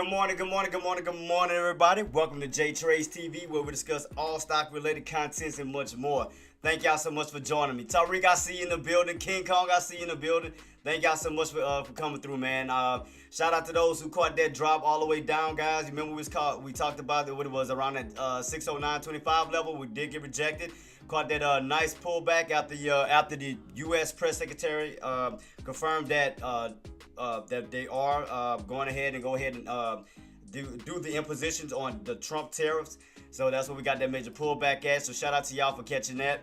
Good morning, everybody. Welcome to JTraedz TV, where we discuss all stock-related contents and much more. Thank y'all so much for joining me. Tariq, I see you in the building. King Kong, I see you in the building. Thank y'all so much for coming through, man. Shout out to those who caught that drop all the way down, guys. You remember we talked about what it was around that 609.25 level. We did get rejected. Caught that nice pullback after the U.S. press secretary confirmed that that they are going ahead and do the impositions on the Trump tariffs. So that's where we got that major pullback at. So shout out to y'all for catching that.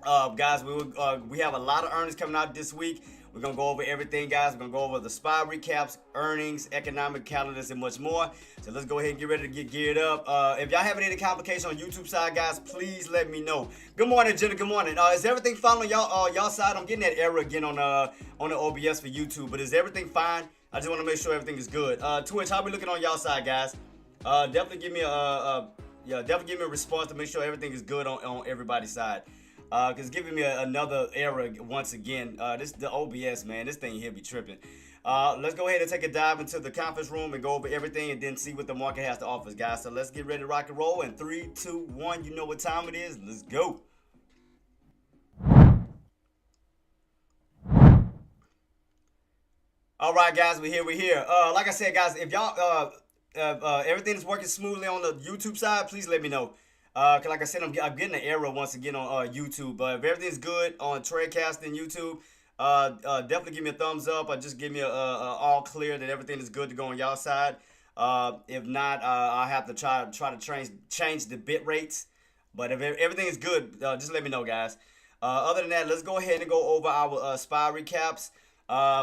Guys, we have a lot of earnings coming out this week. We're going to go over everything, guys. We're going to go over the SPY recaps, earnings, economic calendars, and much more. So let's go ahead and get ready to get geared up. If y'all having any complications on YouTube side, guys, please let me know. Good morning, Jenna. Good morning. Is everything fine on y'all side? I'm getting that error again on the OBS for YouTube, but is everything fine? I just want to make sure everything is good. Twitch, how we looking on y'all side, guys? Definitely give me a response to make sure everything is good on everybody's side. Cause giving me another error once again. This the OBS, man. This thing here be tripping. Let's go ahead and take a dive into the conference room and go over everything and then see what the market has to offer, guys. So let's get ready to rock and roll. In 3, 2, 1, you know what time it is. Let's go. All right, guys, we're here. Like I said, guys, if y'all everything is working smoothly on the YouTube side, please let me know. Cause like I said, I'm getting an error once again on YouTube. If everything's good on Tradecast and YouTube, definitely give me a thumbs up or just give me a all clear that everything is good to go on y'all side. If not, I'll have to try to change the bit rates. But if everything is good, just let me know, guys. Other than that, let's go ahead and go over our SPY recaps.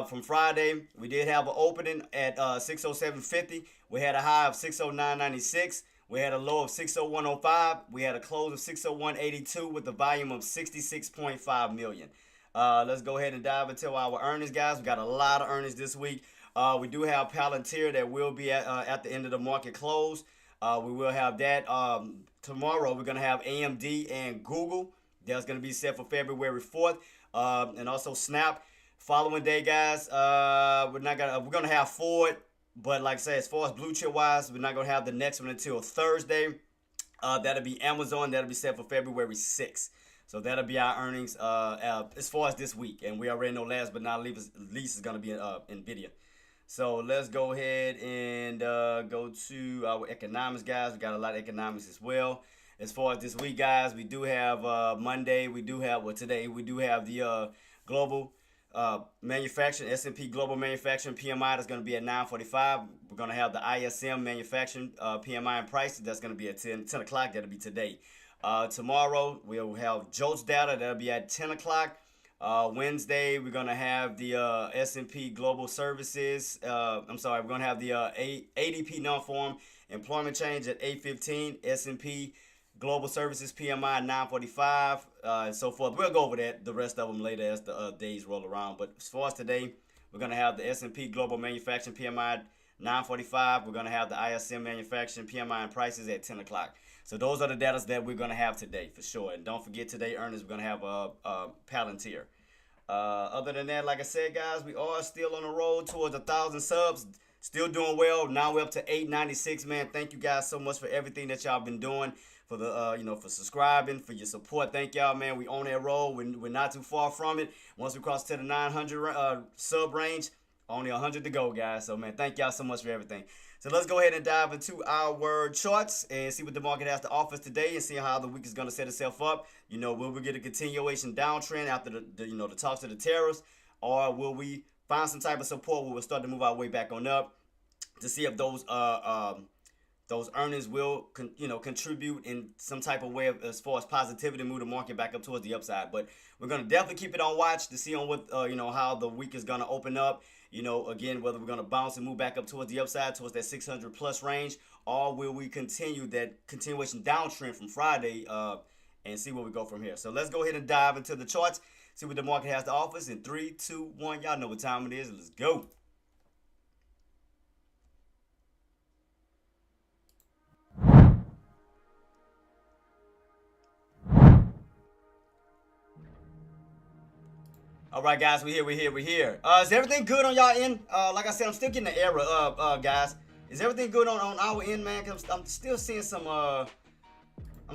From Friday, we did have an opening at 607.50. We had a high of 609.96. We had a low of 601.05. We had a close of 601.82 with a volume of 66.5 million. Let's go ahead and dive into our earnings, guys. We got a lot of earnings this week. We do have Palantir that will be at the end of the market close. We will have that tomorrow. We're gonna have AMD and Google. That's gonna be set for February 4th, and also Snap. Following day, guys, we're gonna have Ford. But like I said, as far as blue chip wise, we're not going to have the next one until Thursday. That'll be Amazon. That'll be set for February 6th. So that'll be our earnings as far as this week. And we already know last but not least is going to be NVIDIA. So let's go ahead and go to our economics, guys. We got a lot of economics as well. As far as this week, guys, we do have Monday. Today we do have the global manufacturing, S&P global manufacturing PMI that's going to be at 945. We're going to have the ISM manufacturing PMI and prices that's going to be at 10 o'clock. That'll be today. Tomorrow we'll have JOLTS data. That'll be at 10 o'clock. Wednesday we're going to have the S&P global services. We're going to have the ADP non-farm employment change at 8:15. S&P global services PMI 945, and so forth. We'll go over the rest of them later as the days roll around. But as far as today, we're going to have the S&P global manufacturing PMI 945. We're going to have the ISM manufacturing PMI and prices at 10 o'clock. So those are the data that we're going to have today for sure. And don't forget today earnings, we're going to have Palantir. Other than that, like I said, guys, we are still on the road towards 1,000 subs. Still doing well. Now we're up to 896, man. Thank you guys so much for everything that y'all been doing. For the for subscribing, for your support. Thank y'all, man. We on that roll. We're not too far from it. Once we cross to the 900 sub range, only 100 to go, guys. So, man, thank y'all so much for everything. So let's go ahead and dive into our charts and see what the market has to offer us today and see how the week is going to set itself up. Will we get a continuation downtrend after the talks of the tariffs, or will we find some type of support where we'll start to move our way back on up to see if those earnings will contribute in some type of way as far as positivity, move the market back up towards the upside. But we're going to definitely keep it on watch to see on what how the week is going to open up. Again, whether we're going to bounce and move back up towards the upside, towards that 600 plus range, or will we continue that continuation downtrend from Friday and see where we go from here. So let's go ahead and dive into the charts, see what the market has to offer us in 3, 2, 1. Y'all know what time it is. Let's go. All right, guys, we're here. Is everything good on y'all end? Like I said, I'm still getting the error, guys. Is everything good on our end, man? Cause I'm still seeing some I'm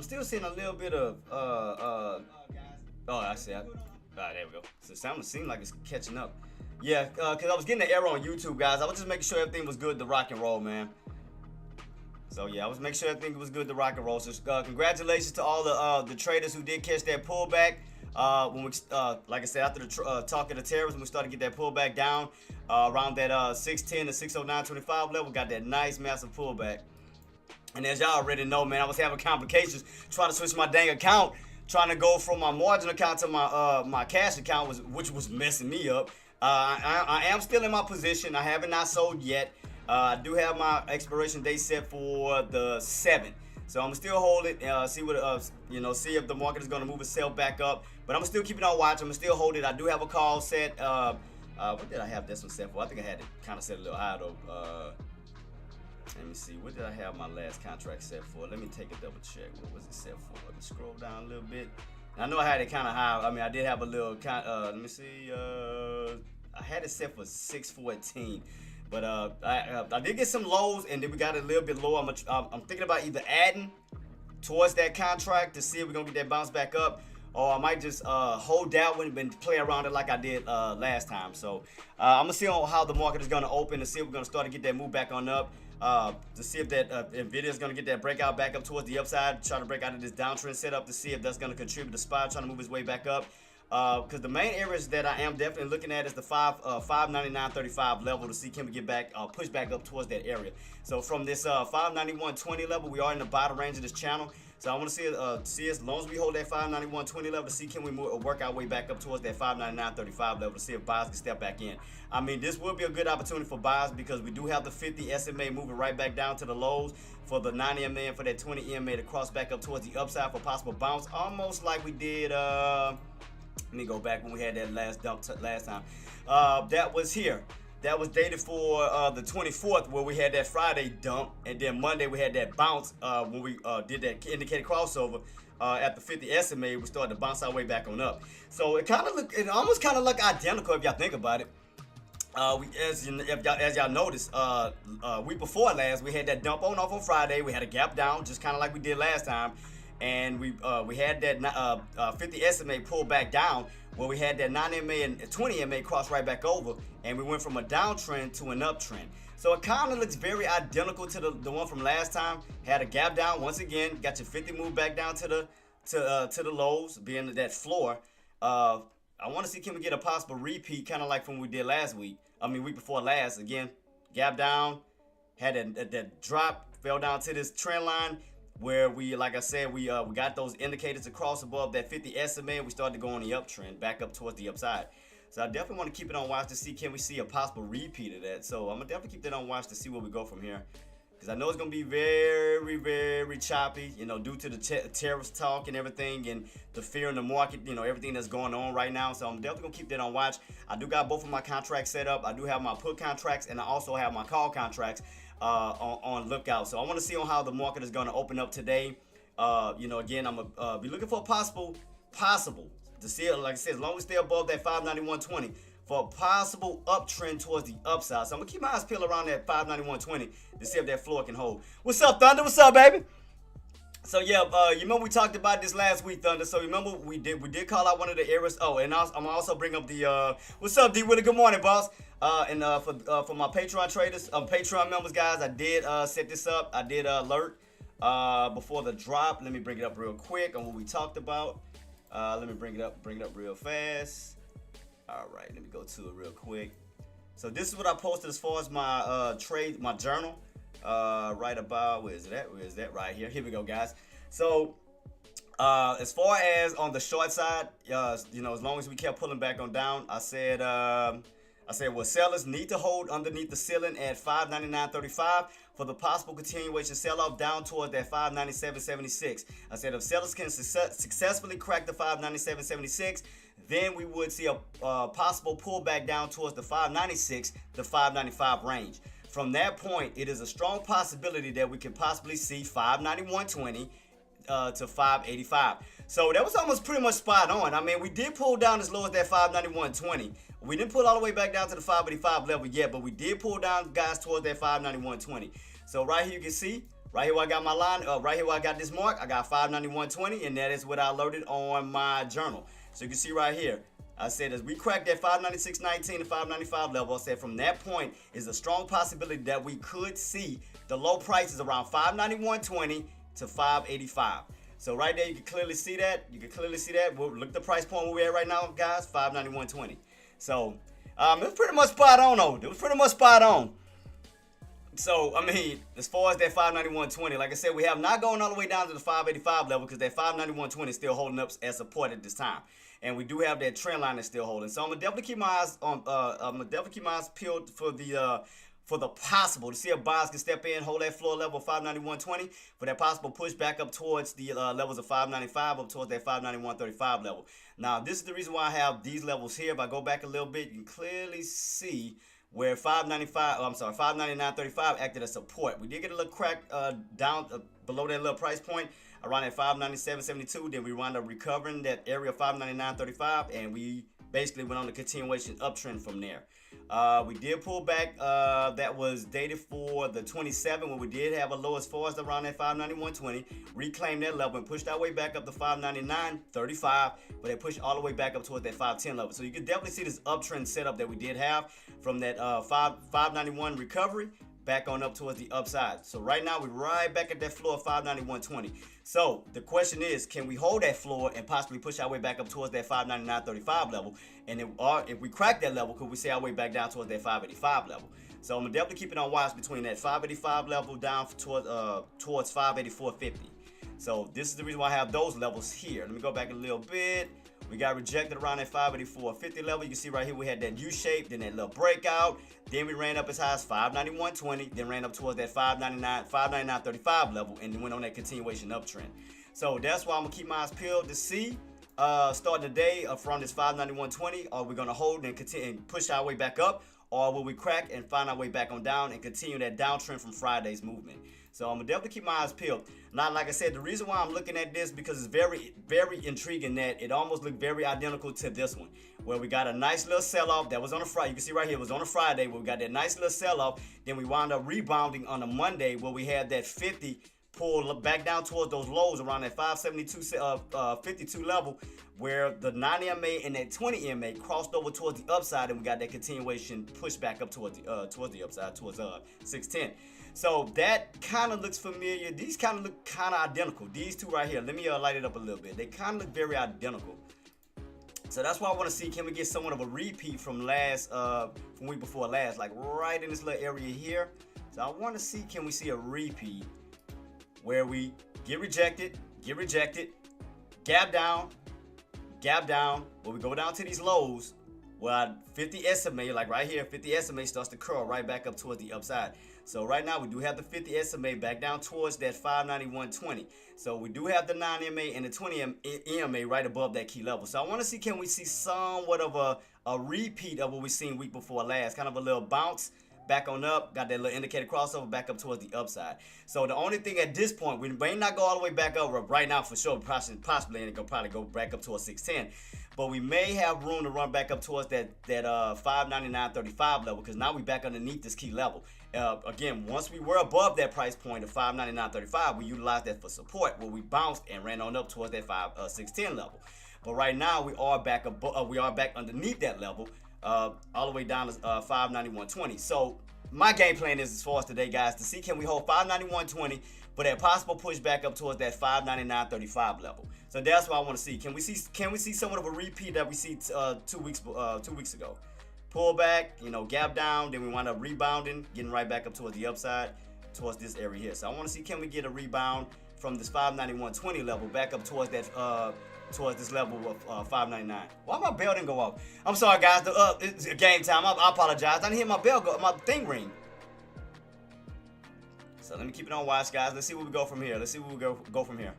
still seeing a little bit of oh, I see. There we go. So it seems like it's catching up. Yeah, cause I was getting an error on YouTube, guys. I was just making sure everything was good to rock and roll, man. So yeah, I was making sure everything was good to rock and roll. So congratulations to all the traders who did catch that pullback. When we, like I said, after the talk of the terrorists, when we started to get that pullback down around that 610 to 609.25 level, got that nice massive pullback. And as y'all already know, man, I was having complications trying to switch my dang account, trying to go from my margin account to my cash account, which was messing me up. I am still in my position. I haven't not sold yet. I do have my expiration date set for the 7th. So I'm gonna still hold it, see what see if the market is gonna move itself back up. But I'm gonna still keep it on watch. I'm gonna still hold it. I do have a call set. What did I have this one set for? I think I had it kind of set a little high though. Let me see. What did I have my last contract set for? Let me take a double check. What was it set for? Let me scroll down a little bit. I know I had it kind of high. I mean, I did have a little. Let me see. I had it set for 614. But I did get some lows, and then we got it a little bit lower. I'm thinking about either adding towards that contract to see if we're gonna get that bounce back up, or I might just hold that one and play around it like I did last time. So I'm gonna see on how the market is gonna open to see if we're gonna start to get that move back on up. To see if that Nvidia is gonna get that breakout back up towards the upside, try to break out of this downtrend setup to see if that's gonna contribute to SPY trying to move his way back up. Because the main areas that I am definitely looking at is the 599.35 level to see can we get back, push back up towards that area. So from this 591.20 level, we are in the bottom range of this channel. So I want to see as long as we hold that 591.20 level to see can we work our way back up towards that 599.35 level to see if buyers can step back in. I mean, this will be a good opportunity for buyers because we do have the 50 SMA moving right back down to the lows for the 90 MA and for that 20 EMA to cross back up towards the upside for possible bounce, almost like we did. Let me go back when we had that last dump last time. That was here. That was dated for the 24th where we had that Friday dump. And then Monday we had that bounce when we did that indicated crossover at the 50 SMA. We started to bounce our way back on up. So it almost kind of looked identical if y'all think about it. As y'all noticed, week before last, we had that dump on off on Friday. We had a gap down, just kind of like we did last time. And we had that 50 SMA pull back down where we had that 9 MA and 20 MA cross right back over, and we went from a downtrend to an uptrend. So it kind of looks very identical to the one from last time. Had a gap down once again, got your 50 move back down to the lows, being that floor. I want to see can we get a possible repeat, kind of like from what we did last week. I mean week before last. Again, gap down, had that drop, fell down to this trend line. Where we, like I said, we got those indicators across above that 50 SMA, and we started to go on the uptrend, back up towards the upside. So I definitely want to keep it on watch to see can we see a possible repeat of that. So I'm gonna definitely keep that on watch to see where we go from here, because I know it's gonna be very, very choppy, due to the terrorist talk and everything, and the fear in the market, everything that's going on right now. So I'm definitely gonna keep that on watch. I do got both of my contracts set up. I do have my put contracts, and I also have my call contracts on lookout. So I want to see on how the market is going to open up today. Again, I'm gonna be looking for a possible to see it, like I said, as long as we stay above that 591.20 for a possible uptrend towards the upside. So I'm gonna keep my eyes peeled around that 591.20 to see if that floor can hold. What's up, Thunder? What's up, baby? So yeah, you remember we talked about this last week, Thunder. So remember we did call out one of the areas. Oh, and I'm gonna also bring up the what's up, D Willie? Good morning, boss. And for my Patreon traders, Patreon members, guys, I did set this up. I did alert before the drop. Let me bring it up real quick on what we talked about. Let me bring it up real fast. All right, let me go to it real quick. So this is what I posted as far as my my journal. Right about where is that right here? Here we go, guys. So as far as on the short side, as long as we kept pulling back on down, I said well, sellers need to hold underneath the ceiling at 599.35 for the possible continuation sell-off down towards that 597.76. I said if sellers can successfully crack the 597.76, then we would see a possible pullback down towards the 596 to 595 range. From that point, it is a strong possibility that we could possibly see 591.20 to 585. So that was almost pretty much spot on. I mean, we did pull down as low as that 591.20. We didn't pull all the way back down to the 585 level yet, but we did pull down, guys, towards that 591.20. So right here you can see, right here where I got my line, right here where I got this mark, I got 591.20, and that is what I alerted on my journal. So you can see right here, I said as we crack that 596.19 to 595 level, I said from that point is a strong possibility that we could see the low prices around 591.20 to 585. So right there, you can clearly see that. You can clearly see that. We'll look at the price point where we're at right now, guys, 591.20. So it was pretty much spot on, though. It was pretty much spot on. So, I mean, as far as that 591.20, like I said, we have not gone all the way down to the 585 level because that 591.20 is still holding up as support at this time. And we do have that trend line that's still holding. So I'm gonna definitely keep my eyes on peeled for the possible to see if buyers can step in, hold that floor level of 591.20 for that possible push back up towards the levels of 595 up towards that 591.35 level. Now, this is the reason why I have these levels here. If I go back a little bit, you can clearly see where 599.35 acted as support. We did get a little crack down below that little price point around at 597.72. Then we wound up recovering that area of 599.35, and we basically went on a continuation uptrend from there. We did pull back. That was dated for the 27th, when we did have a low as far as around that 591.20. Reclaimed that level and pushed our way back up to 599.35, but it pushed all the way back up towards that 510 level. So you can definitely see this uptrend setup that we did have from that 591 recovery back on up towards the upside. So right now we're right back at that floor of 591.20. So the question is, can we hold that floor and possibly push our way back up towards that 599.35 level? And if we crack that level, could we see our way back down towards that 585 level? So I'm gonna definitely keep it on watch between that 585 level down towards 584.50. So this is the reason why I have those levels here. Let me go back a little bit. We got rejected around that 584.50 level. You can see right here we had that U shape, then that little breakout. Then we ran up as high as 591.20, then ran up towards that 599.35 level, and then went on that continuation uptrend. So that's why I'm gonna keep my eyes peeled to see starting the day from this 591.20. Are we gonna hold and continue and push our way back up, or will we crack and find our way back on down and continue that downtrend from Friday's movement? So I'm gonna definitely keep my eyes peeled. Now, like I said, the reason why I'm looking at this because it's very, very intriguing that it almost looked very identical to this one, where we got a nice little sell-off that was on a Friday. You can see right here it was on a Friday where we got that nice little sell-off. Then we wound up rebounding on a Monday where we had that 50 pull back down towards those lows around that 572.52 level, where the 9 EMA and that 20 EMA crossed over towards the upside, and we got that continuation push back up towards the upside towards 610. So that kind of looks familiar. These kind of look kind of identical. These two right here. Let me light it up a little bit. They kind of look very identical. So that's why I want to see, can we get somewhat of a repeat from week before last, like right in this little area here. So I want to see, can we see a repeat where we get rejected, gap down, where we go down to these lows, where 50 SMA, like right here, 50 SMA starts to curl right back up towards the upside. So right now we do have the 50 SMA back down towards that 591.20. So we do have the 9 EMA and the 20 EMA right above that key level. So I want to see, can we see somewhat of a repeat of what we seen week before last, kind of a little bounce back on up, got that little indicator crossover back up towards the upside. So the only thing at this point, we may not go all the way back up right now for sure, possibly, and it could probably go back up towards 610. But we may have room to run back up towards that 599.35 level, because now we back underneath this key level. Again, once we were above that price point of 599.35, we utilized that for support, where we bounced and ran on up towards that 610 level. But right now we are back underneath that level, all the way down to 591.20. So my game plan is, as far as today, guys, to see, can we hold 591.20, but that possible push back up towards that 599.35 level. So that's what I want to see. Can we see somewhat of a repeat that we see 2 weeks ago? Pull back, gap down, then we wind up rebounding, getting right back up towards the upside, towards this area here. So I want to see, can we get a rebound from this 591.20 level back up towards that towards this level of 599. Why my bell didn't go off? I'm sorry, guys. It's game time. I apologize. I didn't hear my bell my thing ring. So let me keep it on watch, guys. Let's see where we go from here. Let's see where we go from here.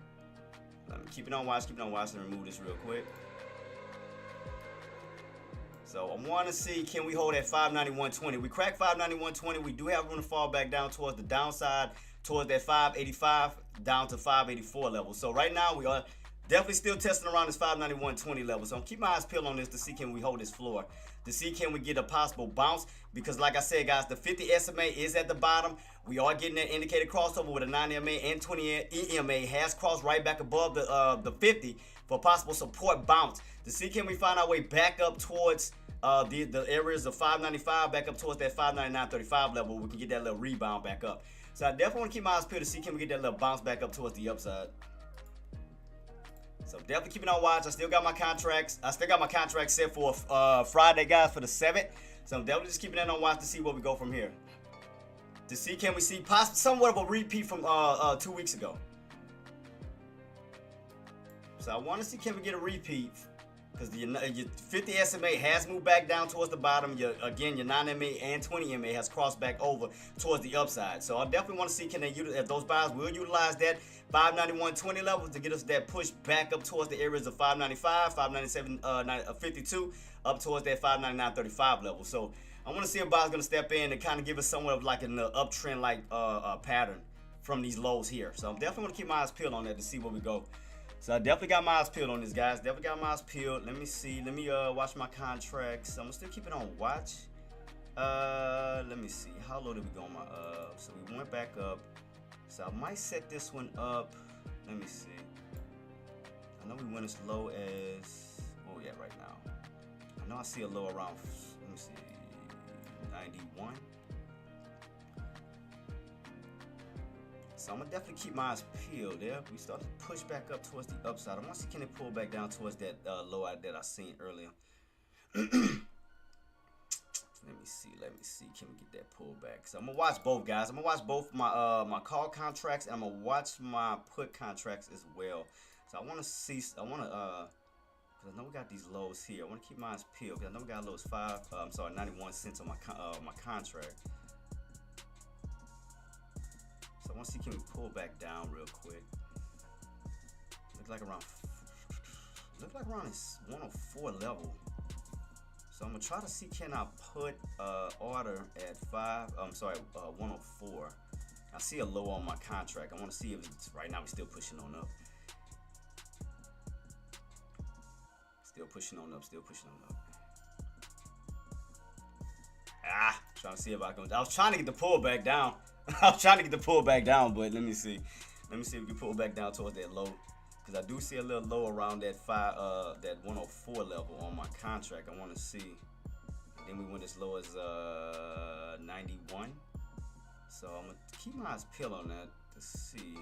Let me keep it on watch. Let me remove this real quick. So I want to see, can we hold at 591.20? We cracked 591.20. We do have room to fall back down towards the downside, towards that 585. down to 584 level. So right now we are definitely still testing around this 591.20 level. So I'm keeping my eyes peeled on this to see can we hold this floor, to see can we get a possible bounce. Because like I said, guys, the 50 SMA is at the bottom. We are getting that indicated crossover with a 9 EMA and 20 EMA has crossed right back above the 50 for possible support bounce. To see can we find our way back up towards the areas of 595, back up towards that 599.35 level. We can get that little rebound back up. So I definitely want to keep my eyes peeled to see can we get that little bounce back up towards the upside. So definitely keeping on watch. I still got my contracts. I still got my contract set for Friday, guys, for the 7th. So I'm definitely just keeping that on watch to see where we go from here. To see can we see somewhat of a repeat from 2 weeks ago. So I want to see can we get a repeat. Because your 50 SMA has moved back down towards the bottom. Again, your 9 MA and 20 MA has crossed back over towards the upside. So I definitely want to see can they utilize, if those buyers will utilize that 591.20 levels to get us that push back up towards the areas of 595, 597, 52, up towards that 599.35 level. So I want to see if buyers going to step in and kind of give us somewhat of like an uptrend like pattern from these lows here. So I'm definitely want to keep my eyes peeled on that to see where we go. So I definitely got my eyes peeled on this, guys. Definitely got my eyes peeled. Let me see. Let me watch my contracts. I'm gonna still keep it on watch. Let me see. How low did we go on my so we went back up. So I might set this one up. Let me see. I know we went as low as where we at right now. I know I see a low around, let me see, 91. So I'm gonna definitely keep my eyes peeled there. We start to push back up towards the upside. I want to see can they pull back down towards that low that I seen earlier. Let me see. Can we get that pullback? So I'm gonna watch both, guys. I'm gonna watch both my my call contracts and I'm gonna watch my put contracts as well. So I want to see. I want to because I know we got these lows here. I want to keep my eyes peeled because I know we got lows 91 cents on my contract. So I want to see can we pull back down real quick. Looks like around this 104 level. So I'm gonna try to see can I put order at 104. I see a low on my contract. I want to see if it's right now we're still pushing on up. Still pushing on up. Trying to see if I can. I was trying to get the pull back down. But let me see. Let me see if we can pull back down towards that low. Because I do see a little low around that 104 level on my contract. I want to see. And then we went as low as 91. So I'm going to keep my eyes peeled on that to see.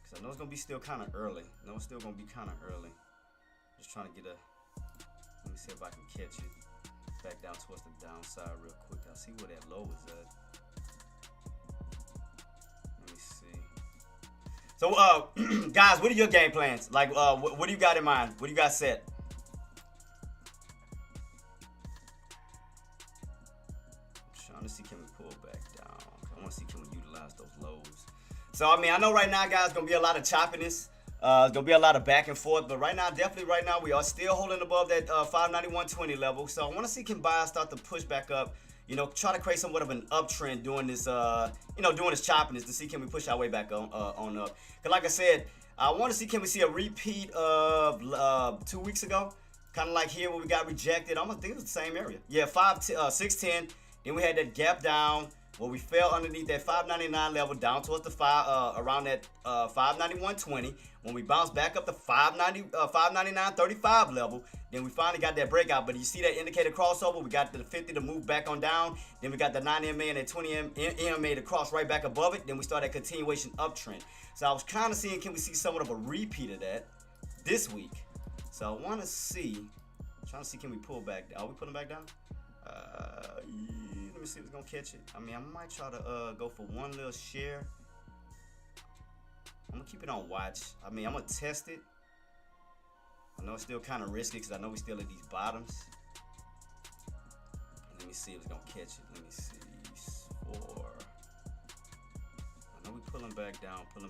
Because I know it's going to be still kind of early. Just trying to get a. Let me see if I can catch it. Back down towards the downside real quick. I'll see where that low is at. Let me see. So, guys, what are your game plans? Like, what do you got in mind? What do you got set? I'm trying to see can we pull back down. I want to see can we utilize those lows. So, I mean, I know right now, guys, going to be a lot of choppiness. It's going to be a lot of back and forth, but right now, we are still holding above that 591.20 level. So I want to see can buyers start to push back up, try to create somewhat of an uptrend during this, during this choppiness to see can we push our way back on up. Because like I said, I want to see can we see a repeat of 2 weeks ago, kind of like here where we got rejected. I think it was the same area. Yeah, 610. Then we had that gap down. Where we fell underneath that 599 level down towards the around that 591.20. When we bounced back up to 599.35 level, then we finally got that breakout. But you see that indicator crossover? We got the 50 to move back on down. Then we got the 9 MA and that 20 MA to cross right back above it. Then we started a continuation uptrend. So I was kind of seeing can we see somewhat of a repeat of that this week. So I want to see, trying to see can we pull back. Are we pulling back down? Let me see if it's gonna catch it. I mean, I might try to go for one little share. I'm gonna keep it on watch. I mean, I'm gonna test it. I know it's still kind of risky because I know we're still at these bottoms. Let me see if it's gonna catch it. Let me see. 4. I know we're pulling back down. Let me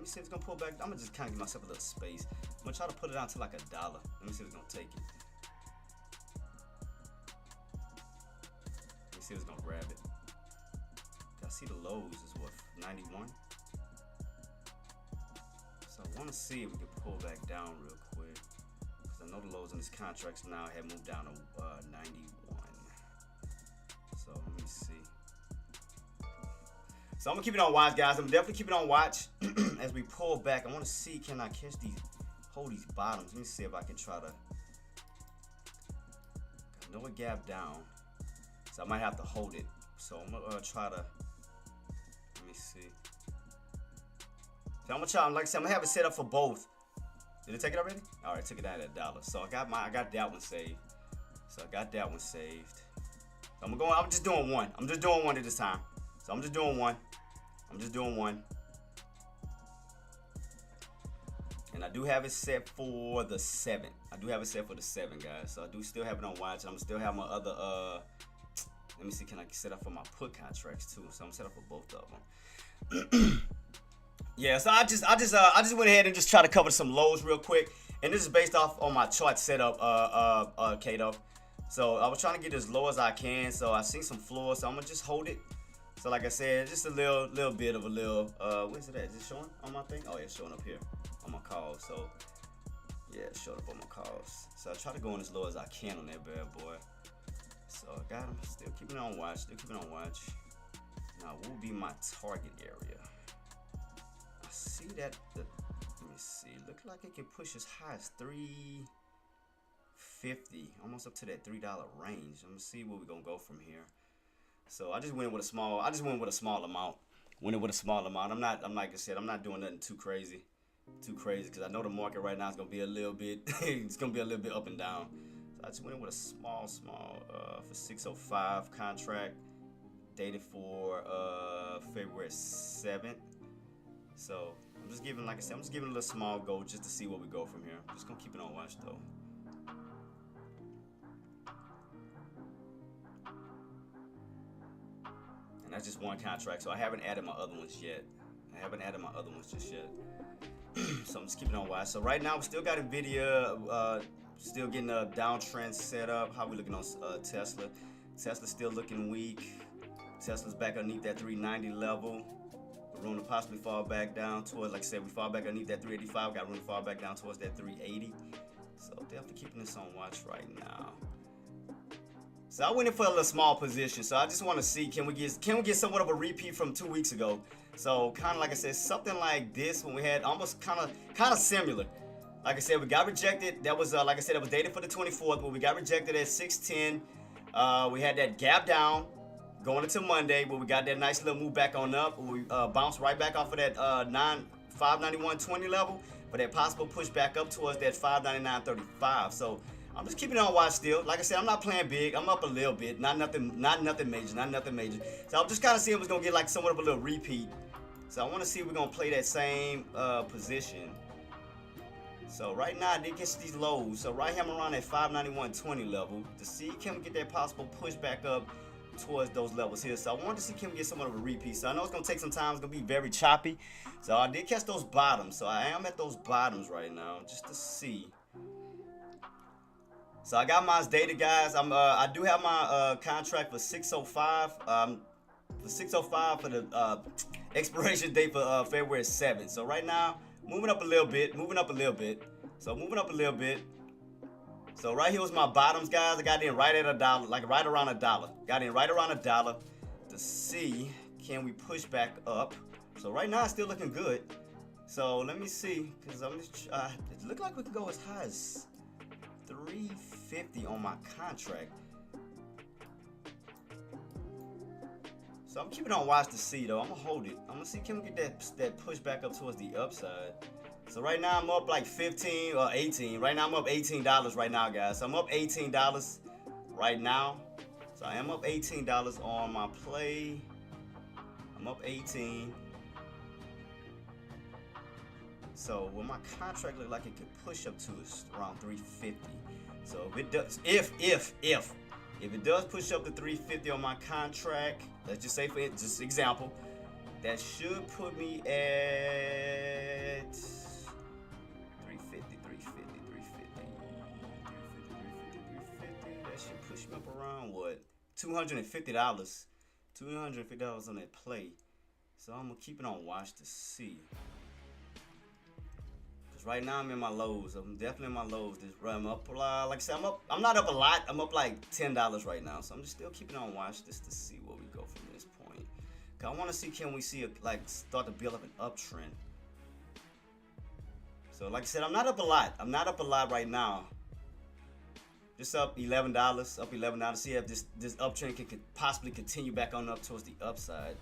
see if it's gonna pull back. I'm gonna just kind of give myself a little space. I'm gonna try to put it down to like $1. Let me see if it's gonna take it. See who's gonna grab it. I see the lows is what, 91. I want to see if we can pull back down real quick. Because I know the lows in this contracts now have moved down to 91. So let me see. So I'm going to keep it on watch, guys. I'm definitely keeping it on watch as we pull back. I want to see, can I catch these, hold these bottoms. Let me see if I can try to. I know it gapped down. So I might have to hold it. So I'm going to try to, let me see. So I'm going to try, like I said, I'm going to have it set up for both. Did it take it already? All right, took it out at $1. So I got that one saved. So I got that one saved. So I'm just doing one. I'm just doing one at this time. So I'm just doing one. I'm just doing one. And I do have it set for the 7. I do have it set for the 7, guys. So I do still have it on watch. I'm still have my other let me see, can I set up for my put contracts too? So I'm set up for both of them. Yeah, so I just went ahead and just try to cover some lows real quick. And this is based off on my chart setup, Kato. So I was trying to get as low as I can. So I seen some floors, so I'm gonna just hold it. So like I said, just a little bit of a little, where's it at? Is it showing on my thing? Oh yeah, it's showing up here on my calls. So yeah, it showed up on my calls. So I try to go in as low as I can on that bad boy. So I got him, still keeping it on watch, Now what will be my target area? I see that, let me see, look like it can push as high as 350, almost up to that $3 range. I'm gonna see where we're gonna go from here. So I just went with a small, amount. I'm not, like I said, I'm not doing nothing too crazy, because I know the market right now is gonna be a little bit, it's gonna be a little bit up and down. So I just went with a small, for 605 contract, dated for February 7th. So I'm just giving, like I said, I'm just giving a little small go just to see where we go from here. I'm just gonna keep it on watch though. And that's just one contract, so I haven't added my other ones yet. So I'm just keeping on watch. So right now we still got Nvidia, still getting a downtrend set up. How we looking on Tesla? Tesla's still looking weak. Tesla's back underneath that 390 level. Room to possibly fall back down towards, like I said, we fall back underneath that 385. Got room to fall back down towards that 380. So definitely keeping this on watch right now. So I went in for a little small position. So I just want to see, can we get somewhat of a repeat from 2 weeks ago? So kind of like I said, something like this when we had almost kind of similar. Like I said, we got rejected. That was like I said, it was dated for the 24th, but we got rejected at 610. We had that gap down going into Monday, but we got that nice little move back on up. We bounced right back off of that 591.20 level, but that possible push back up towards that 599.35. So I'm just keeping it on watch still. Like I said, I'm not playing big. I'm up a little bit, not nothing major. So I'm just kind of seeing if it's gonna get like somewhat of a little repeat. So I want to see if we're gonna play that same position. So right now I did catch these lows. So right here I'm around that 591.20 level to see can we get that possible push back up towards those levels here. So I wanted to see can we get somewhat of a repeat. So I know it's gonna take some time. It's gonna be very choppy. So I did catch those bottoms. So I am at those bottoms right now just to see. So I got mine dated, guys. I do have my contract for 605. For 605 for the expiration date for February 7th. So right now, moving up a little bit. So moving up a little bit. So right here was my bottoms, guys. I got in right at $1, like right around $1. Got in right around $1 to see can we push back up. So right now it's still looking good. So let me see, because I'm just it look like we can go as high as 350 on my contract. So I'm keeping on watch to see though. I'm gonna hold it. I'm gonna see can we get that push back up towards the upside. So right now I'm up like 15 or 18. Right now I'm up $18 right now, guys. So I'm up $18 right now. So I am up $18 on my play. I'm up 18. So what my contract look like it could push up to is around 350. So if it does, if it does push up to 350 on my contract, let's just say for just example, that should put me at 350. That should push me up around what? $250. $250 on that play. So I'm gonna keep it on watch to see. Cause right now I'm in my lows. I'm definitely in my lows. This run I'm up, like I said, I'm up. I'm not up a lot. I'm up like $10 right now. So I'm just still keeping on watch just to see where we go from this point. Cause I want to see, can we see start to build up an uptrend. So like I said, I'm not up a lot. I'm not up a lot right now. Just up $11, up $11. See if this uptrend can possibly continue back on up towards the upside.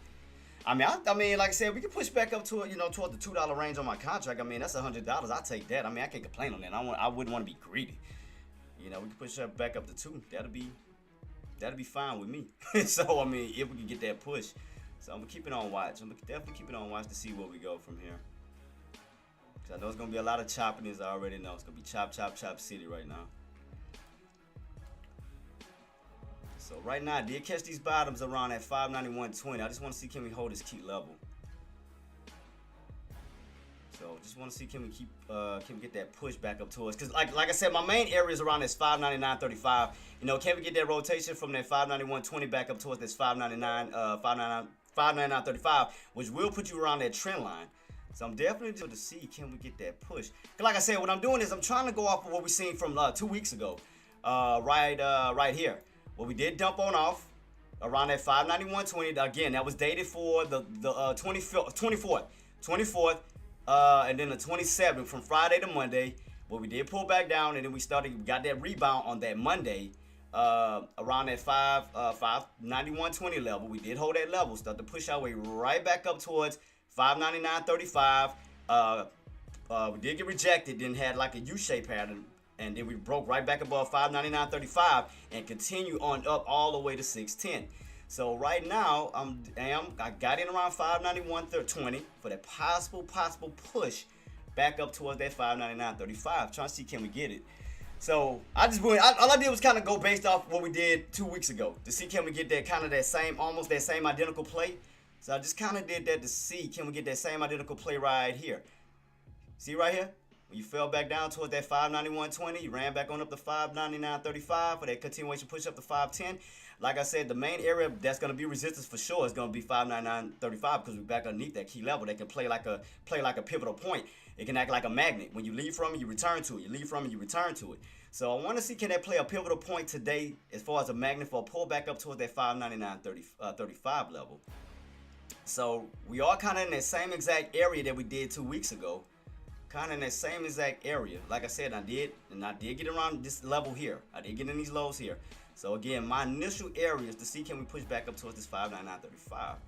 I mean, like I said, we can push back up to toward the $2 range on my contract. I mean, that's $100. I take that. I mean, I can't complain on that. I wouldn't want to be greedy. We can push that back up to 2. That'll be fine with me. So I mean, if we can get that push, so I'm gonna keep it on watch. I'm gonna definitely keep it on watch to see where we go from here. Cause I know it's gonna be a lot of choppiness. I already know it's gonna be chop city right now. So right now, I did catch these bottoms around at 591.20. I just want to see, can we hold this key level? So just want to see, can we get that push back up towards? Because like I said, my main area is around this 599.35. Can we get that rotation from that 591.20 back up towards this 599.35, which will put you around that trend line. So I'm definitely trying to see, can we get that push? Because like I said, what I'm doing is I'm trying to go off of what we seen from 2 weeks ago, right here. Well, we did dump on off around that 591.20. Again, that was dated for the 24th, and then the 27th from Friday to Monday. Well, we did pull back down, and then we got that rebound on that Monday around that 591.20 level. We did hold that level, start to push our way right back up towards 599.35. We did get rejected, then had like a U-shaped pattern. And then we broke right back above 599.35 and continue on up all the way to 610. So right now, I got in around 591.20 for that possible push back up towards that 599.35. Trying to see, can we get it? So all I did was kind of go based off what we did 2 weeks ago to see, can we get that almost that same identical play. So I just kind of did that to see, can we get that same identical play right here? See right here? When you fell back down towards that 591.20, you ran back on up to 599.35 for that continuation push up to 510. Like I said, the main area that's going to be resistance for sure is going to be 599.35 because we're back underneath that key level. That can play like a pivotal point. It can act like a magnet. When you leave from it, you return to it. You leave from it, you return to it. So I want to see, can that play a pivotal point today as far as a magnet for a pull back up towards that 599.35 level. So we are kind of in that same exact area that we did 2 weeks ago. Kind of in that same exact area. Like I said, I did get around this level here. I did get in these lows here. So again, my initial area is to see, can we push back up towards this 599.35.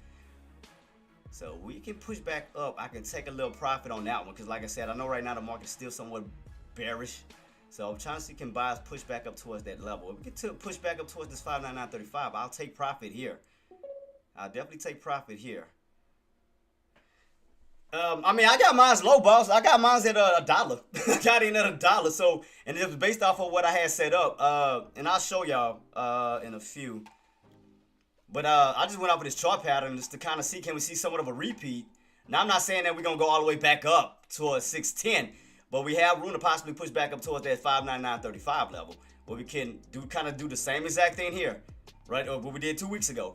So we can push back up. I can take a little profit on that one because like I said, I know right now the market is still somewhat bearish. So I'm trying to see, can buyers push back up towards that level. If we get to push back up towards this 599.35, I'll take profit here. I'll definitely take profit here. I got mine's low, boss. I got mine's at $1. I got in at $1. So, and it was based off of what I had set up. And I'll show y'all in a few. But I just went off of this chart pattern just to kind of see, can we see somewhat of a repeat. Now, I'm not saying that we're going to go all the way back up towards 610. But we have room to possibly push back up towards that 599.35 level. Where we can do the same exact thing here. Right? Or what we did 2 weeks ago.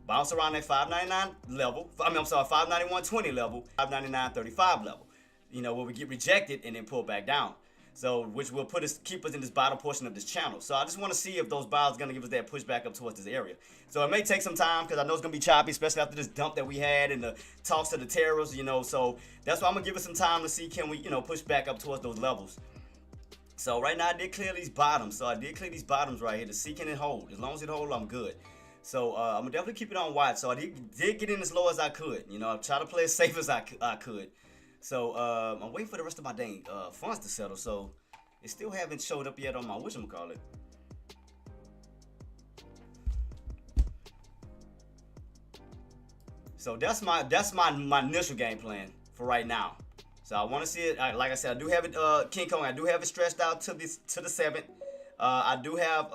Bounce around that 599 level. 591.20 level, 599.35 level. Where we get rejected and then pull back down. So, which will keep us in this bottom portion of this channel. So I just want to see if those buyers are going to give us that push back up towards this area. So it may take some time because I know it's going to be choppy, especially after this dump that we had and the talks of the tariffs, So that's why I'm going to give it some time to see, can we, push back up towards those levels. So right now I did clear these bottoms. So I did clear these bottoms right here to see, can it hold. As long as it holds, I'm good. So I'm going to definitely keep it on watch. So I did get in as low as I could. I try to play as safe as I could. So I'm waiting for the rest of my dang funds to settle. So it still haven't showed up yet on my whatchamacallit. So that's my initial game plan for right now. So I want to see it. Like I said, I do have it King Kong. I do have it stretched out to the 7th. I do have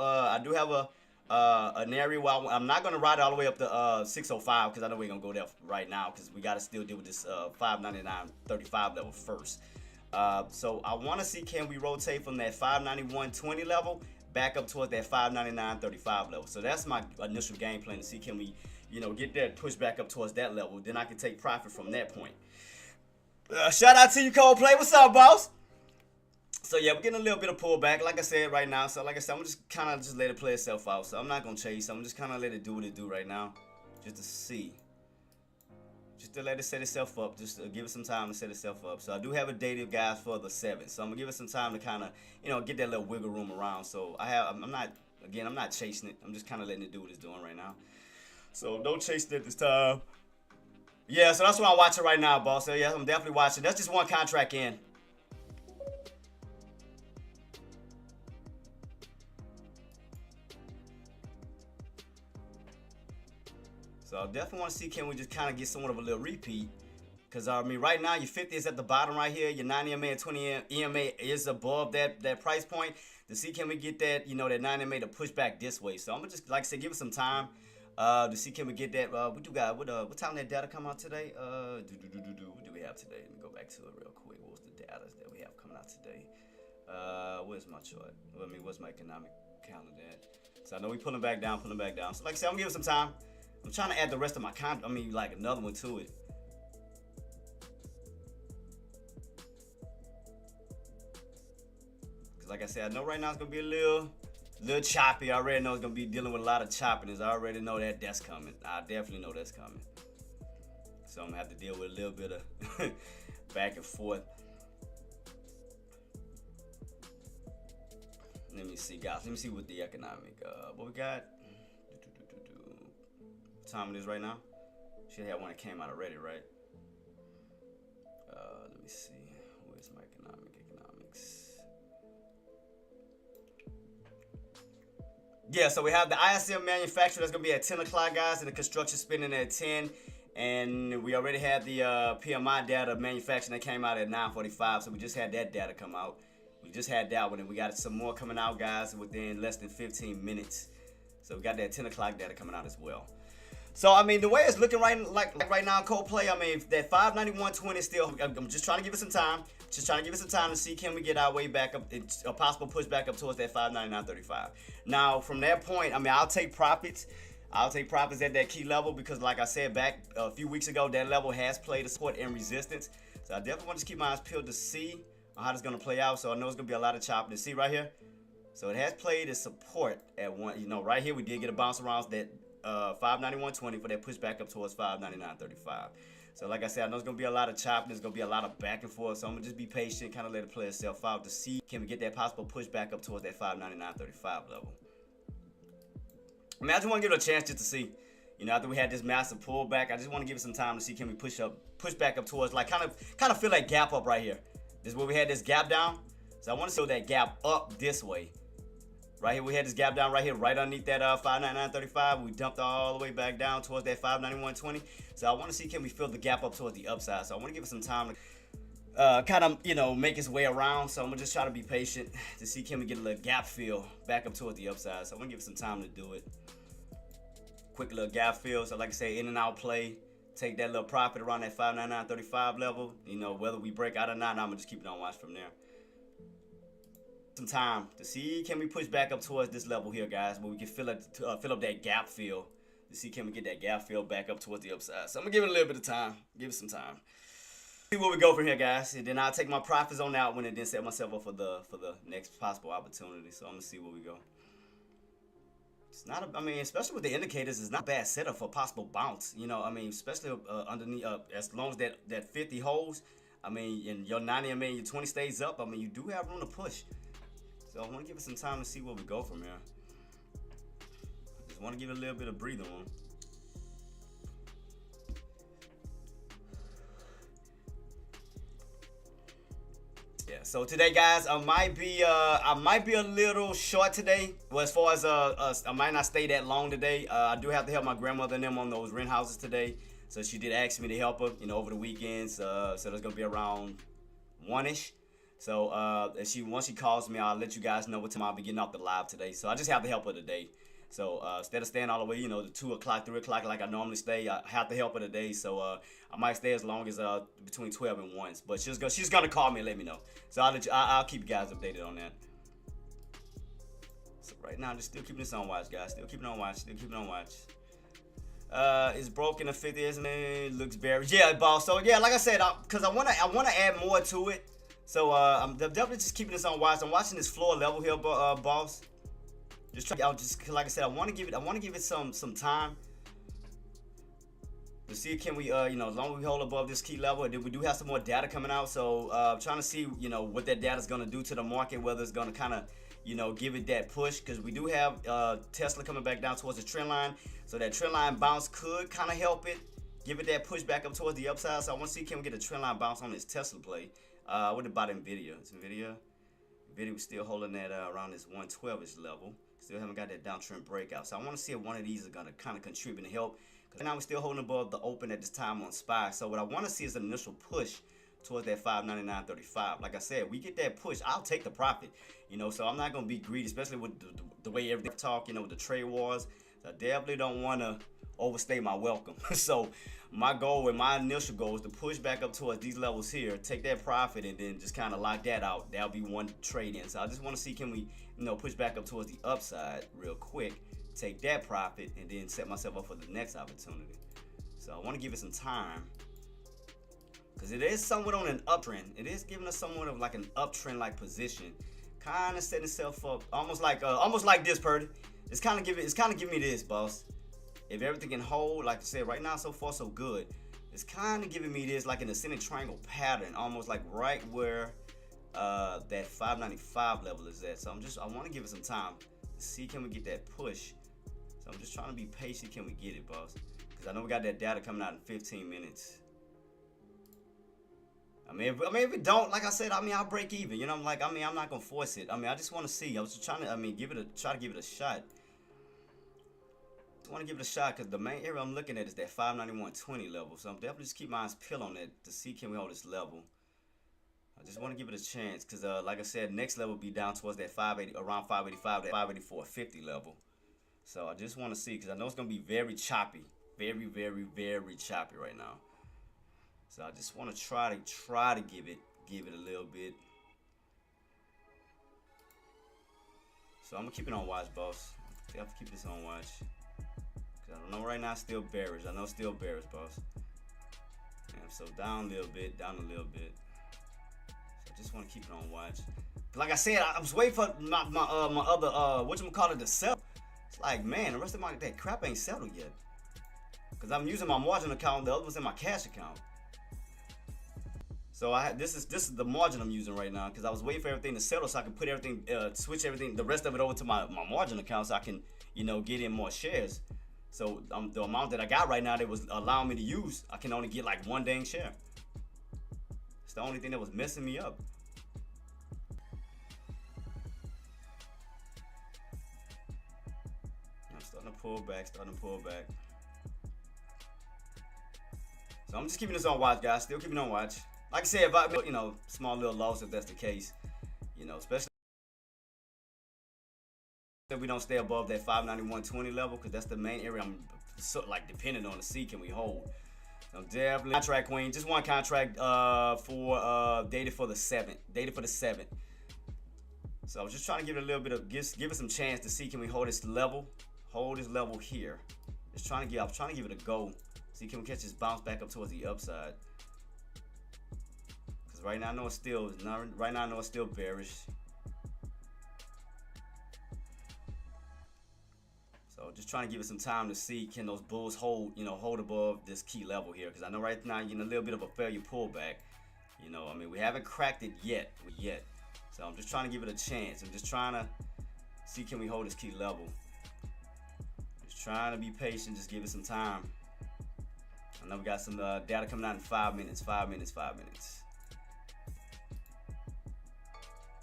an area where I'm not going to ride all the way up to 605 because I know we're going to go there right now because we got to still deal with this 599.35 level first. So I want to see, can we rotate from that 591.20 level back up towards that 599.35 level. So that's my initial game plan to see, can we, get that push back up towards that level. Then I can take profit from that point. Shout out to you, Coldplay. What's up, boss? So yeah, we're getting a little bit of pullback, like I said right now. So like I said, I'm just kind of just let it play itself out. So I'm not gonna chase. I'm just kind of let it do what it do right now, just to see, just to let it set itself up. Just to give it some time to set itself up. So I do have a date, guys, for the 7th. So I'm gonna give it some time to kind of, get that little wiggle room around. So I'm not chasing it. I'm just kind of letting it do what it's doing right now. So don't chase it at this time. Yeah, so that's what I'm watching right now, boss. So yeah, I'm definitely watching. That's just one contract in. So I definitely want to see, can we just kind of get somewhat of a little repeat? Because, right now, your 50 is at the bottom right here. Your 9 EMA and 20 EMA is above that price point. To see, can we get that, that 9 EMA to push back this way. So I'm going to just, like I said, give it some time to see, can we get that. We do got, what time that data come out today? What do we have today? Let me go back to it real quick. What's the data that we have coming out today? Where's my chart? What's my economic calendar at? So I know we pulling back down. So like I said, I'm going to give it some time. I'm trying to add the rest of my content. Like another one to it. Cause like I said, I know right now it's gonna be a little choppy. I already know it's gonna be dealing with a lot of choppiness. I already know that's coming. I definitely know that's coming. So I'm gonna have to deal with a little bit of back and forth. Let me see, guys. Let me see what the economic. What we got. Time it is right now. Should have one that came out already, right? Let me see. Where's my economics? Yeah, so we have the ISM manufacturer that's gonna be at 10 o'clock, guys, and the construction spending at 10. And we already had the PMI data manufacturing that came out at 9:45. So we just had that data come out. We just had that one, and we got some more coming out, guys, within less than 15 minutes. So we got that 10 o'clock data coming out as well. So the way it's looking right now, Coldplay. That 591.20 still. I'm just trying to give it some time. To see, can we get our way back up? It's a possible push back up towards that 599.35. Now from that point, I'll take profits. At that key level because, like I said back a few weeks ago, that level has played a support and resistance. So I definitely want to keep my eyes peeled to see how it's gonna play out. So I know it's gonna be a lot of chopping. See right here. So it has played a support at one. Right here we did get a bounce around that. 591.20 for that push back up towards 599.35. So like I said, I know it's gonna be a lot of chopping. There's gonna be a lot of back and forth. So I'm gonna just be patient, kind of let it play itself out to see, can we get that possible push back up towards that 599.35 level. I just want to give it a chance just to see. After we had this massive pullback, I just want to give it some time to see, can we push back up towards, like, kind of fill that gap up right here. This is where we had this gap down. So I want to fill that gap up this way. Right here, we had this gap down right here, right underneath that 599.35. We dumped all the way back down towards that 591.20. So I want to see, can we fill the gap up towards the upside. So I want to give it some time to kind of, make its way around. So I'm going to just try to be patient to see, can we get a little gap fill back up towards the upside. So I'm going to give it some time to do it. Quick little gap fill. So like I say, in and out play. Take that little profit around that 599.35 level. Whether we break out or not, I'm going to just keep it on watch from there. Some time to see, can we push back up towards this level here, guys, where we can fill up that gap fill to see, can we get that gap fill back up towards the upside. So I'm gonna give it a little bit of time, give it some time, see where we go from here, guys, and then I'll take my profits on out when and then set myself up for the next possible opportunity. So I'm gonna see where we go. It's not especially with the indicators, it's not a bad setup for a possible bounce. Especially underneath, as long as that 50 holds. And your 90 and your 20 stays up. You do have room to push. So I want to give it some time to see where we go from here. Just want to give it a little bit of breathing room. Yeah. So today, guys, I might be a little short today. Well, as far as I might not stay that long today. I do have to help my grandmother and them on those rent houses today. So she did ask me to help her, over the weekends. So there's gonna be around 1-ish. So once she calls me, I'll let you guys know what time I'll be getting off the live today. So I just have to help her today. So instead of staying all the way, to 2 o'clock, 3 o'clock like I normally stay, I have to help her today. So I might stay as long as between 12 and 1. But she's gonna call me and let me know. So I'll keep you guys updated on that. So right now, just still keeping this on watch, guys. Still keeping on watch. It's broken the 50, isn't it? Looks buried. Yeah, boss. So yeah, like I said, because I wanna add more to it. So I'm definitely just keeping this on watch. I'm watching this floor level here, boss. Just try out, just like I said, I want to give it some time to see can we as long as we hold above this key level, and then we do have some more data coming out. So trying to see what that data is going to do to the market, whether it's going to kind of give it that push, because we do have Tesla coming back down towards the trend line. So that trend line bounce could kind of help it, give it that push back up towards the upside. So I want to see can we get a trend line bounce on this Tesla play. What about Nvidia? It's Nvidia was still holding that around this 112-ish level. Still haven't got that downtrend breakout. So I want to see if one of these are going to kind of contribute and help. Because now we're still holding above the open at this time on SPY. So what I want to see is an initial push towards that 599.35. Like I said, we get that push, I'll take the profit. So I'm not going to be greedy, especially with the way everything talk, with the trade wars. So I definitely don't want to overstay my welcome. So my goal and my initial goal is to push back up towards these levels here, take that profit, and then just kind of lock that out. That'll be one trade in. So I just want to see can we push back up towards the upside real quick, take that profit, and then set myself up for the next opportunity. So I want to give it some time, because it is somewhat on an uptrend. It is giving us somewhat of like an uptrend like position, kind of setting itself up almost like this, Purdy. It's kind of giving me this, boss. If everything can hold, like I said, right now so far so good. It's kind of giving me this like an ascending triangle pattern, almost like right where that 595 level is at. So I want to give it some time to see can we get that push. So I'm just trying to be patient. Can we get it, boss? Because I know we got that data coming out in 15 minutes. I mean, if it don't, like I said, I'll break even. I'm not gonna force it. I just want to see. I was just trying to, try to give it a shot. Want to give it a shot, because the main area I'm looking at is that 591.20 level. So I'm definitely just keep my eyes peeled on that to see can we hold this level. I just want to give it a chance, because like I said, next level will be down towards that 580, around 585, that 584.50 level. So I just want to see, because I know it's going to be very choppy, very, very, very choppy right now. So I just want to try to give it a little bit. So I'm gonna keep it on watch, boss. I have to keep this on watch. I don't know right now, still bearish. I know still bearish, boss. And so down a little bit. So I just want to keep it on watch. Like I said, I was waiting for my other whatchamacallit to settle. It's like, man, the rest of that crap ain't settled yet. Because I'm using my margin account, the other one's in my cash account. So this is the margin I'm using right now, because I was waiting for everything to settle so I can put everything, switch everything, the rest of it over to my margin account so I can, get in more shares. So the amount that I got right now that was allowing me to use, I can only get like one dang share. It's the only thing that was messing me up. I'm starting to pull back. So I'm just keeping this on watch, guys. Still keeping it on watch. Like I said, if I, small little loss if that's the case, especially if we don't stay above that 591.20 level, because that's the main area I'm dependent on to see can we hold. So definitely contract queen, just one contract for dated for the 7th. So I was just trying to give it a little bit of give it some chance to see can we hold this level here. I was trying to give it a go. See can we catch this bounce back up towards the upside. Because right now I know it's still bearish. So just trying to give it some time to see can those bulls hold above this key level here, because I know right now you're in a little bit of a failure pullback. We haven't cracked it yet. So I'm just trying to give it a chance. I'm just trying to see can we hold this key level. Just trying to be patient, just give it some time. I know we got some data coming out in 5 minutes.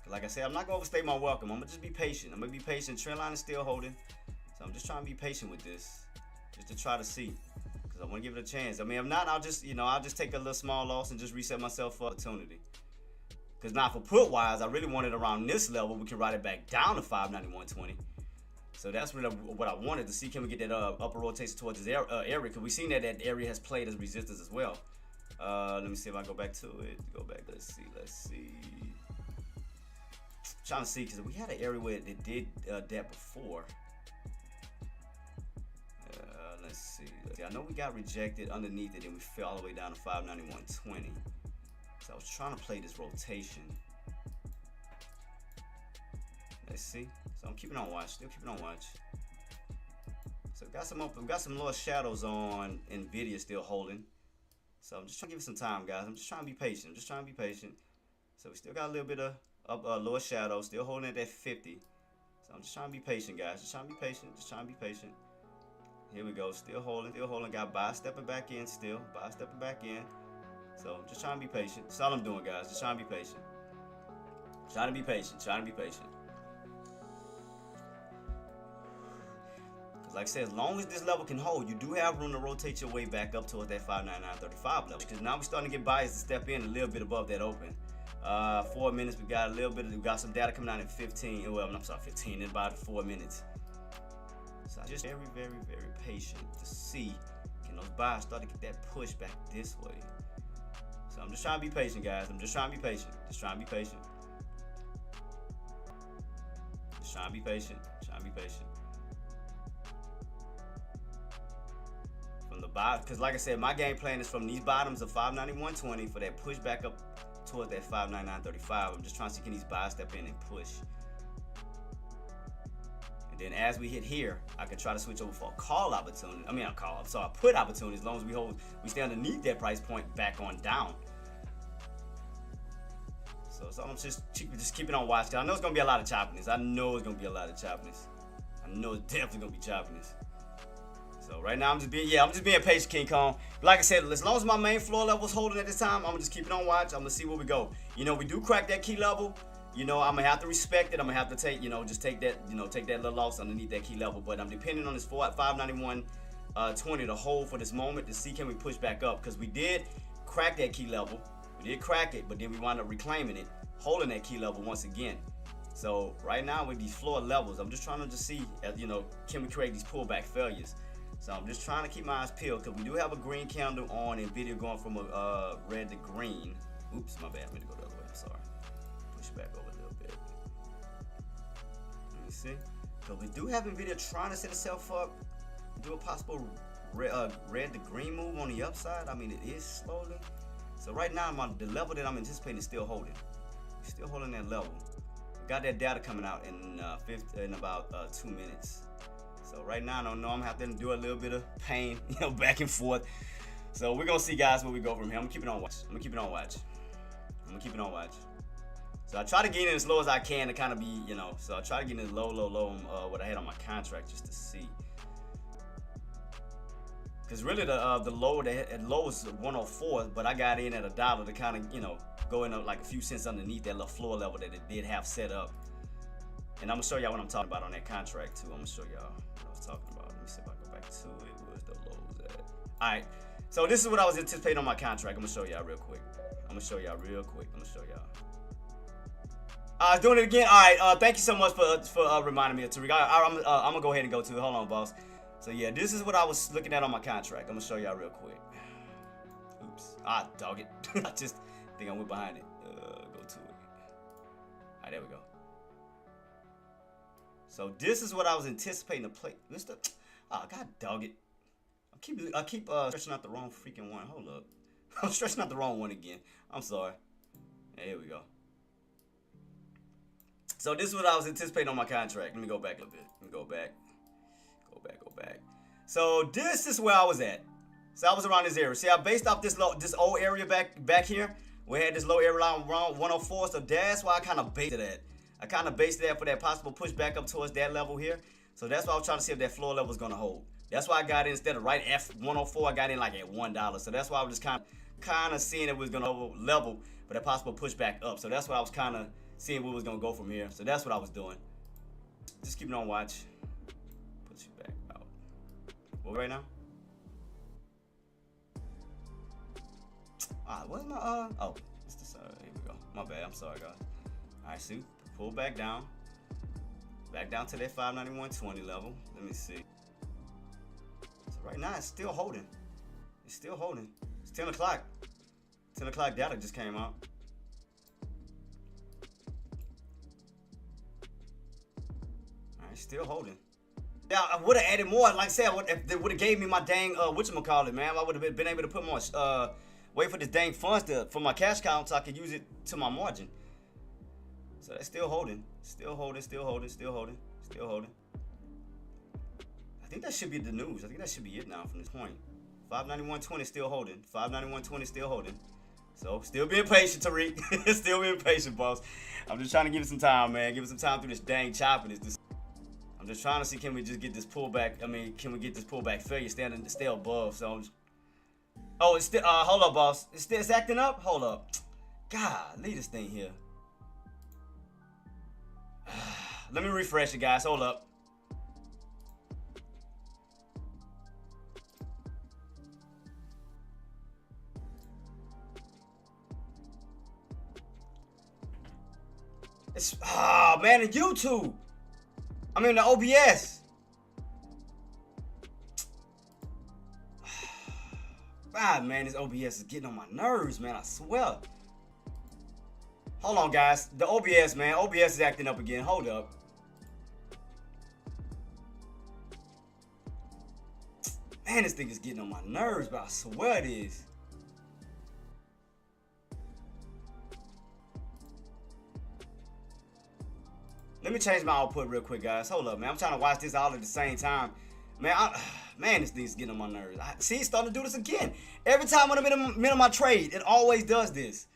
Like I said, I'm not gonna overstay my welcome. I'm gonna just be patient. Trend line is still holding. So I'm just trying to be patient with this, just to try to see, because I want to give it a chance. If not, I'll just take a little small loss and just reset myself for opportunity. Because now for put wise, I really wanted around this level. We can ride it back down to 591.20. So that's really what I wanted to see. Can we get that upper rotation towards this area? Because we've seen that area has played as resistance as well. Let me see if I go back to it. Let's see. I'm trying to see, because we had an area where it did that before. Let's see. I know we got rejected underneath it, and we fell all the way down to 591.20. So I was trying to play this rotation. Let's see. So I'm keeping on watch. Still keeping on watch. So we got some little shadows on Nvidia still holding. So I'm just trying to give it some time, guys. I'm just trying to be patient. So we still got a little bit of lower shadow, still holding at that 50. So I'm just trying to be patient, guys. Just trying to be patient. Here we go. Still holding. Got buy stepping back in still. So just trying to be patient. That's all I'm doing, guys. Just trying to be patient. Trying to be patient. Like I said, as long as this level can hold, you do have room to rotate your way back up towards that 599.35 level. Because now we're starting to get buyers to step in a little bit above that open. 4 minutes, we got some data coming out in 15. Well, I'm sorry, 15 in about 4 minutes. So I'm just very, very, very patient to see can those buyers start to get that push back this way. So I'm just trying to be patient, guys. Just trying to be patient. From the bottom, because like I said, my game plan is from these bottoms of 591.20 for that push back up towards that 599.35. I'm just trying to see can these buys step in and push. And then as we hit here, I can try to switch over for a call opportunity. A put opportunity as long as we stay underneath that price point back on down. So I'm just keeping on watch. I know it's gonna be a lot of choppiness. I know it's definitely gonna be choppiness. So right now I'm just being patient, King Kong. Like I said, as long as my main floor level is holding at this time, I'm just keeping on watch. I'm gonna see where we go. We do crack that key level. I'm gonna have to respect it. I'm gonna have to take that little loss underneath that key level. But I'm depending on this 591.20 to hold for this moment to see can we push back up, because we did crack that key level. We did crack it, but then we wound up reclaiming it, holding that key level once again. So right now with these floor levels, I'm just trying to see, can we create these pullback failures? So I'm just trying to keep my eyes peeled, because we do have a green candle on Nvidia going from a red to green. Oops, my bad. I'm going to go the other way. I'm sorry. Push back over a little bit. Let me see. Because we do have Nvidia trying to set itself up, do a possible red to green move on the upside. It is slowly. So right now, the level that I'm anticipating is still holding. Still holding that level. We got that data coming out in about 2 minutes. So right now, I don't know. I'm gonna have to do a little bit of pain, back and forth. So we're gonna see, guys, where we go from here. I'm gonna keep it on watch. So I try to get in as low as I can to kind of be, So I try to get in as low what I had on my contract just to see. Because really the low was 104, but I got in at $1 to kind of, go in like a few cents underneath that little floor level that it did have set up. And I'm gonna show y'all what I'm talking about on that contract too. I'm gonna show y'all what I was talking about. Let me see if I go back to it. Where's the lows at? Alright. So this is what I was anticipating on my contract. I'm gonna show y'all real quick. Doing it again. Alright, thank you so much for reminding me of Tariq. I'm gonna go ahead and go to it. Hold on, boss. So yeah, this is what I was looking at on my contract. I'm gonna show y'all real quick. Oops. Dog it. I just think I went behind it. Go to it. Alright, there we go. So this is what I was anticipating to play. God dog it. I keep stretching out the wrong freaking one. Hold up. I'm stretching out the wrong one again. I'm sorry. Here we go. So this is what I was anticipating on my contract. Let me go back a little bit. Go back. So this is where I was at. So I was around this area. See, I based off this old area back here. We had this low area around 104. So that's why I kind of based it at. I kind of based that for that possible push back up towards that level here. So that's why I was trying to see if that floor level was going to hold. That's why I got in instead of right at 104, I got in like at $1. So that's why I was just kind of seeing it was going to level for that possible push back up. So that's why I was kind of seeing what was going to go from here. So that's what I was doing. Just keeping on watch. Put you back out. What right now? What's my it's the side. Here we go. My bad. I'm sorry, guys. Alright, see. Pull back down to that 591.20 level. Let me see. So right now it's still holding. It's 10 o'clock. 10 o'clock data just came out. Alright, still holding. Yeah, I would have added more. Like I said, if they would have gave me my dang whatchamacallit, man, I would have been able to put more Wait for this dang funds for my cash count so I can use it to my margin. So that's still holding. Still holding, still holding, still holding, still holding. I think that should be the news. I think that should be it now from this point. 591.20 still holding. 591.20 still holding. So still being patient, Tariq. Still being patient, boss. I'm just trying to give it some time, man. Give it some time through this dang choppiness. I'm just trying to see, can we just get this pullback? I mean, can we get this pullback failure? Stay above. So, oh, it's still. Hold up, boss. It's acting up. Hold up. God, leave this thing here. Let me refresh it, guys. Hold up. It's man, the YouTube. I mean the OBS. God, man, this OBS is getting on my nerves, man. I swear. Hold on, guys. The OBS, man. OBS is acting up again. Hold up. Man, this thing is getting on my nerves, but I swear it is. Let me change my output real quick, guys. Hold up, man. I'm trying to watch this all at the same time. Man, man, this thing's getting on my nerves. See, it's starting to do this again. Every time when I'm in the middle of my trade, it always does this.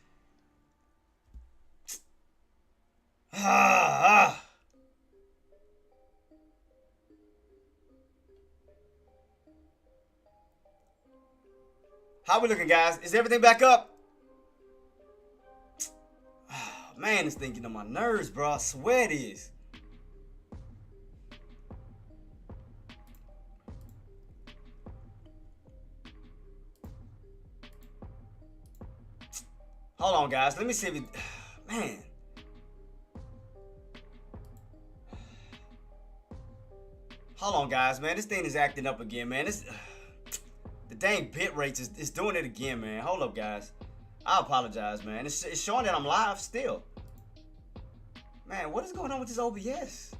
How we looking, guys? Is everything back up? Man, this thing getting on my nerves, bro. I swear it is. Hold on, guys. Let me see if it... Man. Hold on, guys, man. This thing is acting up again, man. The dang bit rates is doing it again, man. Hold up, guys. I apologize, man. It's showing that I'm live still. Man, what is going on with this OBS?